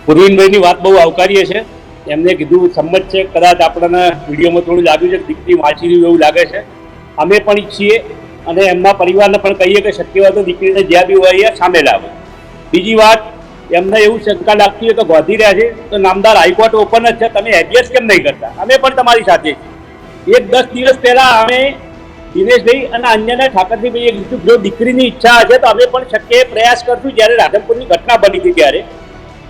પૂર્વીનભાઈની વાત બહુ આવકારીએ છે. એમને કીધું સંમત છે. કદાચ આપણને વિડીયોમાં થોડું લાગ્યું છે કે દીકરી વાંચી રહ્યું એવું લાગે છે. અમે પણ ઈચ્છીએ અને એમના પરિવારને પણ કહીએ કે શક્ય હોય તો દીકરીને જ્યાં બી હોય એ સામે લાવે. બીજી વાત, એમને એવું શંકા લાગતી હોય કે ગોધી રહ્યા છે તો નામદાર હાઈકોર્ટ ઓપન જ છે, તમે હેબિયસ કેમ નહીં કરતા? અમે પણ તમારી સાથે છીએ. 10 દિવસ પહેલા અમે દિનેશભાઈ અને અન્યને ઠાકરજીભાઈએ કીધું જો દીકરીની ઈચ્છા હશે તો અમે પણ શક્ય પ્રયાસ કરશું. જ્યારે રાધનપુરની ઘટના બની હતી ત્યારે.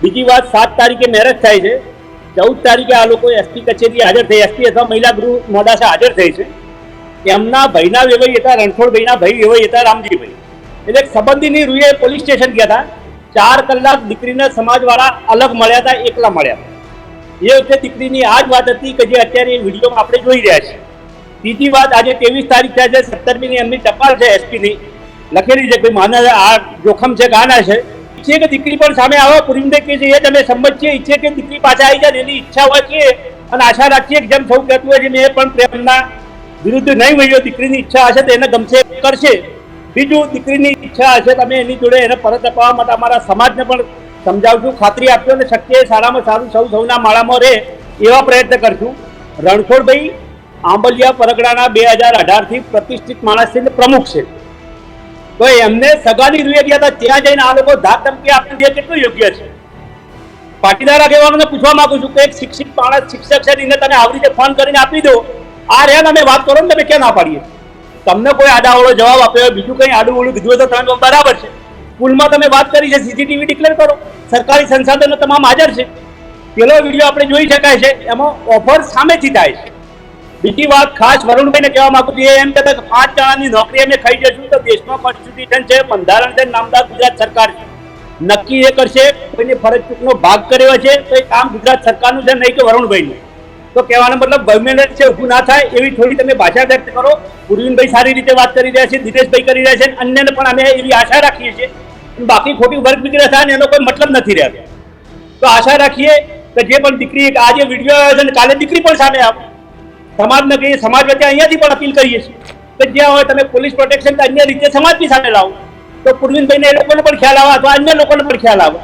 બીજી વાત, 7 તારીખે મેરેજ થાય છે, 14 તારીખે આ લોકો એસપી કચેરી હાજર થઈ, એસપી અથવા મહિલા ગૃહ મોડાસા હાજર થઈ છે. એમના ભાઈના વેવાઈ હતા, રણછોડભાઈના ભાઈ વેવાઈ હતા રામજીભાઈ, એટલે સંબંધીની રૂએ પોલીસ સ્ટેશન ગયા હતા. 4 કલાક દીકરીના સમાજવાળા અલગ મળ્યા હતા, એકલા મળ્યા હતા. એ વખતે દીકરીની આ જ વાત હતી કે જે અત્યારે વિડીયોમાં આપણે જોઈ રહ્યા છીએ. ત્રીજી વાત, આજે 23 તારીખ થાય છે, 17મીની એમની ટપાલ છે એસપીની, લખેલી છે કે માને આ જોખમ છે ગાના છે. ઈચ્છે કે દીકરી પણ સામે આવે. પૂર્વીનભાઈ કહે છે એ તમે સંમત છીએ, ઈચ્છે કે દીકરી પાછા આવી જાય એની ઈચ્છા હોય છે અને આશા રાખીએ કે જેમ સૌ કહેતું હોય છે મેં પણ પ્રેમના વિરુદ્ધ નહીં વળ્યો. દીકરીની ઈચ્છા હશે તો એને ગમશે કરશે. બીજું, દીકરીની ઈચ્છા હશે તમે એની જોડે એને પરત અપાવવા માટે અમારા સમાજને પણ સમજાવશું, ખાતરી આપજો અને શક્ય સારામાં સારું સૌના માળામાં રહે એવા પ્રયત્ન કરશું. રણછોડભાઈ આંબલિયા પરગડાના 2018થી પ્રતિષ્ઠિત માણસથી પ્રમુખ છે, તો એમને સગાની રૂએ ગયા હતા. ત્યાં જઈને આ લોકો ધાક ધમકી આપી દે કેટલું યોગ્ય છે? પાટીદાર આગેવાનોને પૂછવા માંગુ છું કે એક શિક્ષિત માણસ શિક્ષક છે એને તમે આવી રીતે ફોન કરીને આપી દો, આ રહ્યા તમે વાત કરો ને તમે ક્યાં ના પાડીએ? તમને કોઈ આડાવડો જવાબ આપ્યો, બીજું કંઈ આડું ઓળું કીધું હોય તો તમે બરાબર છે. સ્કૂલમાં તમે વાત કરી છે, સીસીટીવી ડિક્લેર કરો, સરકારી સંસાધનો તમામ હાજર છે, પેલો વિડીયો આપણે જોઈ શકાય છે, એમાં ઓફર સામેથી થાય છે. બીજી વાત, ખાસ વરુણભાઈને કહેવા માંગુ છું, એમ કહેતા કે 5 જણાની નોકરી અમે ખાઈ જશું તો દેશમાં કોન્સ્ટિટ્યુશન છે, બંધારણ છે, નામદાર ગુજરાત સરકાર છે, નક્કી એ કરશે. કોઈની ફરજ ચૂકનો ભાગ કર્યો છે તો એ કામ ગુજરાત સરકારનું છે, નહીં કે વરુણભાઈનું. તો કહેવાનો મતલબ ગવર્મેન્ટ છે, ઊભું ના થાય એવી થોડી તમે ભાષા વ્યક્ત કરો. પૂર્વીનભાઈ સારી રીતે વાત કરી રહ્યા છે, દિનેશભાઈ કરી રહ્યા છે, અન્યને પણ અમે એવી આશા રાખીએ છીએ. બાકી ખોટી વર્ગ વિગ્રહ થાય ને એનો કોઈ મતલબ નથી રહેતો. તો આશા રાખીએ કે જે પણ દીકરી આજે વિડીયો આવ્યો છે કાલે દીકરી પણ સામે આવે. સમાજને કહીએ, સમાજ વચ્ચે અહીંયાથી પણ અપીલ કરીએ છીએ કે જ્યાં હોય તમે પોલીસ પ્રોટેક્શન કે અન્ય રીતે સમાજની સામે લાવો તો પૂર્વીનભાઈને એ લોકોને પણ ખ્યાલ આવે અથવા અન્ય લોકોને પણ ખ્યાલ આવે.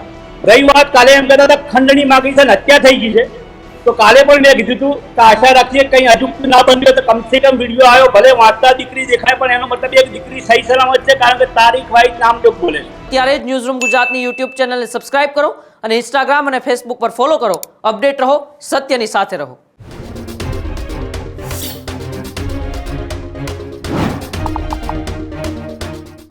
રહી વાત, કાલે એમ કહેતા હતા ખંડણી માગી છે ને હત્યા થઈ ગઈ છે, તો કાલે પણ મેં કીધું હતું કે આશા રાખીએ કંઈ હજુ ના બન્યું તો કમસે કમ વિડીયો આવ્યો, ભલે વાંચતા દીકરી દેખાય પણ એનો મતલબ એક દીકરી સહી સલામત છે, કારણ કે તારીખ વાઇઝ નામ જો બોલે છે. ત્યારે જ ન્યૂઝરૂમ ગુજરાતની યુટ્યુબ ચેનલને સબસ્ક્રાઇબ કરો અને ઇન્સ્ટાગ્રામ અને ફેસબુક પર ફોલો કરો. અપડેટ રહો, સત્યની સાથે રહો.